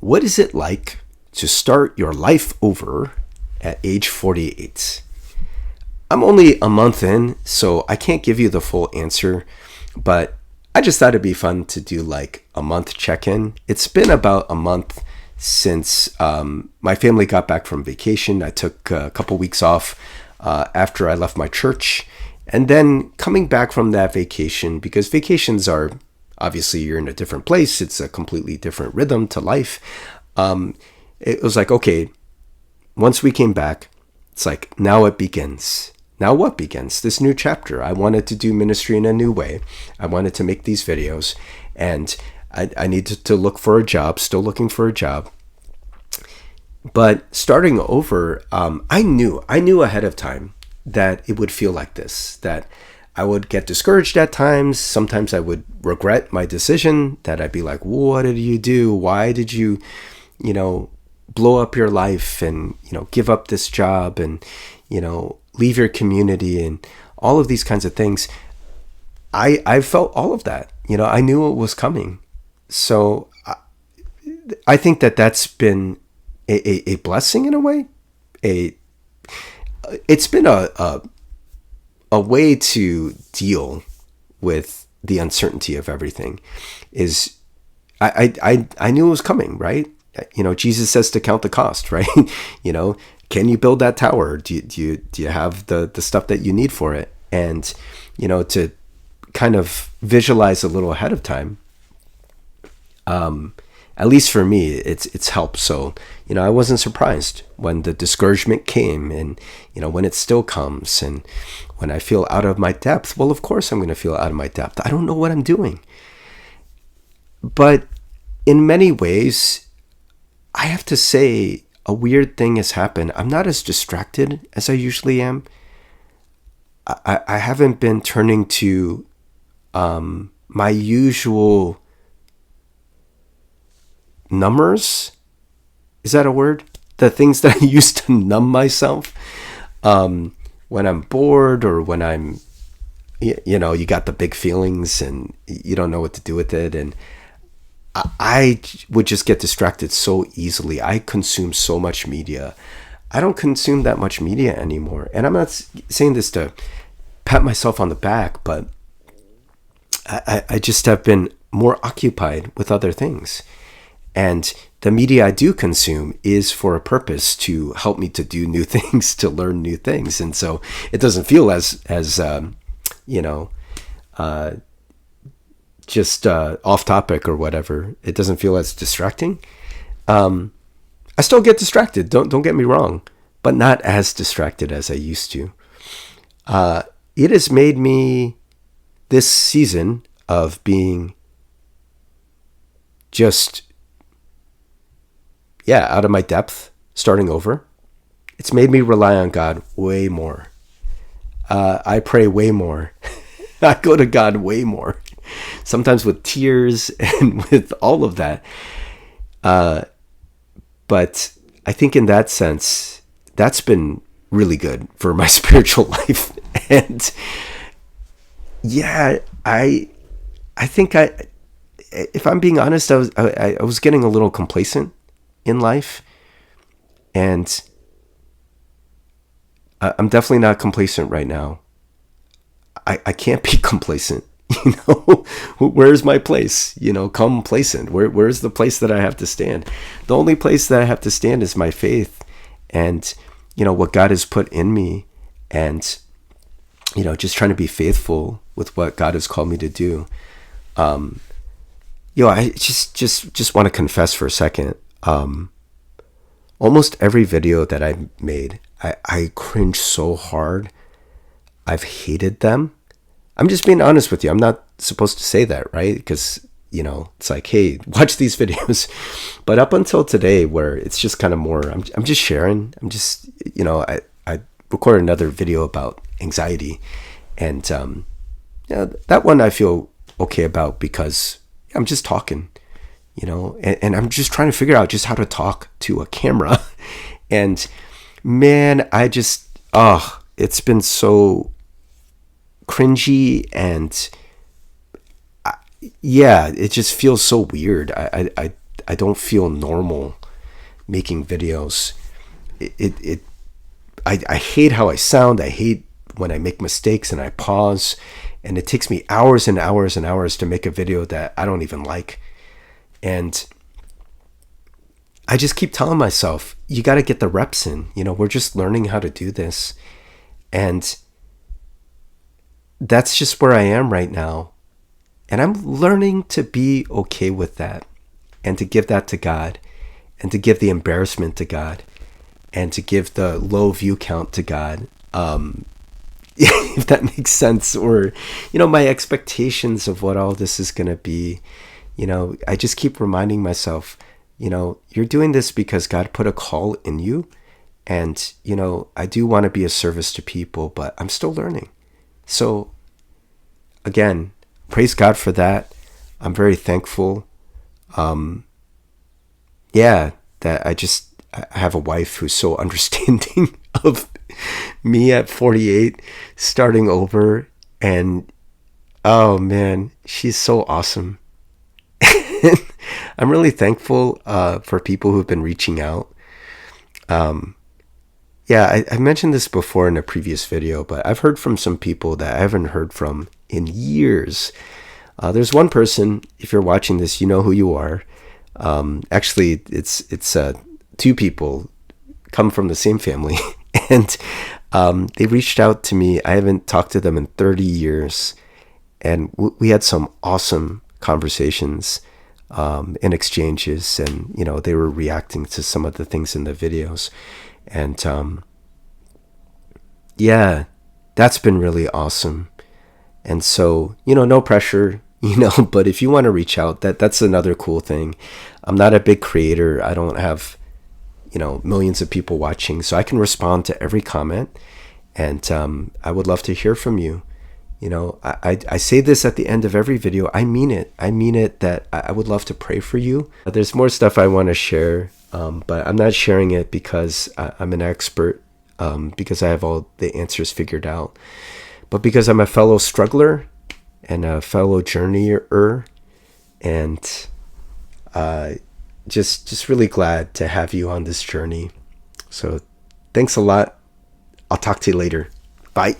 What is it like to start your life over at age 48? I'm only a month in, so I can't give you the full answer, but I just thought it'd be fun to do like a month check-in. It's been about a month since my family got back from vacation. I took a couple weeks off after I left my church. And then coming back from that vacation, because vacations are, obviously you're in a different place. It's a completely different rhythm to life. It was like, okay, once we came back, it's like, now it begins. Now what begins? This new chapter. I wanted to do ministry in a new way. I wanted to make these videos, and I needed to look for a job, still looking for a job. But starting over, I knew ahead of time that it would feel like this, that I would get discouraged at times. Sometimes I would regret my decision, that I'd be like, what did you do? Why did you, blow up your life and, give up this job and, leave your community and all of these kinds of things. I felt all of that. I knew it was coming. So I think that that's been a blessing in a way. It's been a way to deal with the uncertainty of everything. Is I knew it was coming, right? Jesus says to count the cost, right? Can you build that tower? Do you have the stuff that you need for it? And to kind of visualize a little ahead of time. At least for me, it's helped. So, I wasn't surprised when the discouragement came and, when it still comes and when I feel out of my depth. Well, of course I'm going to feel out of my depth. I don't know what I'm doing. But in many ways, I have to say a weird thing has happened. I'm not as distracted as I usually am. I haven't been turning to my usual numbers. Is that a word? The things that I used to numb myself when I'm bored or when I'm, you got the big feelings and you don't know what to do with it. And I would just get distracted so easily. I consume so much media. I don't consume that much media anymore. And I'm not saying this to pat myself on the back, but I just have been more occupied with other things. And the media I do consume is for a purpose, to help me to do new things, to learn new things. And so it doesn't feel as just off topic or whatever. It doesn't feel as distracting. I still get distracted. Don't get me wrong, but not as distracted as I used to. It has made me, this season of being just, out of my depth, starting over, it's made me rely on God way more. I pray way more. I go to God way more. Sometimes with tears and with all of that. But I think in that sense, that's been really good for my spiritual life. And I think if I'm being honest, I was getting a little complacent in life, and I'm definitely not complacent right now. I can't be complacent. Where's my place? Complacent. Where's the place that I have to stand? The only place that I have to stand is my faith and, what God has put in me, and, just trying to be faithful with what God has called me to do. I just want to confess for a second. Almost every video that I've made, I cringe so hard. I've hated them. I'm just being honest with you. I'm not supposed to say that, right? Because, it's like, hey, watch these videos. But up until today, where it's just kind of more, I'm just sharing. I'm just, I recorded another video about anxiety. And that one I feel okay about because I'm just talking, and I'm just trying to figure out just how to talk to a camera. And man, it's been so cringy, and it just feels so weird. I I don't feel normal making videos. I hate how I sound. I hate when I make mistakes and I pause, and it takes me hours and hours and hours to make a video that I don't even like. And I just keep telling myself, you got to get the reps in. We're just learning how to do this. And that's just where I am right now. And I'm learning to be okay with that, and to give that to God, and to give the embarrassment to God, and to give the low view count to God. If that makes sense. Or, my expectations of what all this is going to be. I just keep reminding myself, you're doing this because God put a call in you. And, I do want to be a service to people, but I'm still learning. So again, praise God for that. I'm very thankful. That I have a wife who's so understanding of me at 48 starting over. And oh man, she's so awesome. I'm really thankful for people who've been reaching out. I mentioned this before in a previous video, but I've heard from some people that I haven't heard from in years. There's one person, if you're watching this, you know who you are. Actually, it's two people come from the same family, and they reached out to me. I haven't talked to them in 30 years, and we had some awesome conversations and exchanges, and they were reacting to some of the things in the videos, and that's been really awesome. And so, no pressure, but if you want to reach out, that's another cool thing. I'm not a big creator. I don't have, millions of people watching, so I can respond to every comment. And I would love to hear from you. I say this at the end of every video. I mean it. I mean it, that I would love to pray for you. There's more stuff I want to share, but I'm not sharing it because I'm an expert, because I have all the answers figured out, but because I'm a fellow struggler and a fellow journeyer, and just really glad to have you on this journey. So thanks a lot. I'll talk to you later. Bye.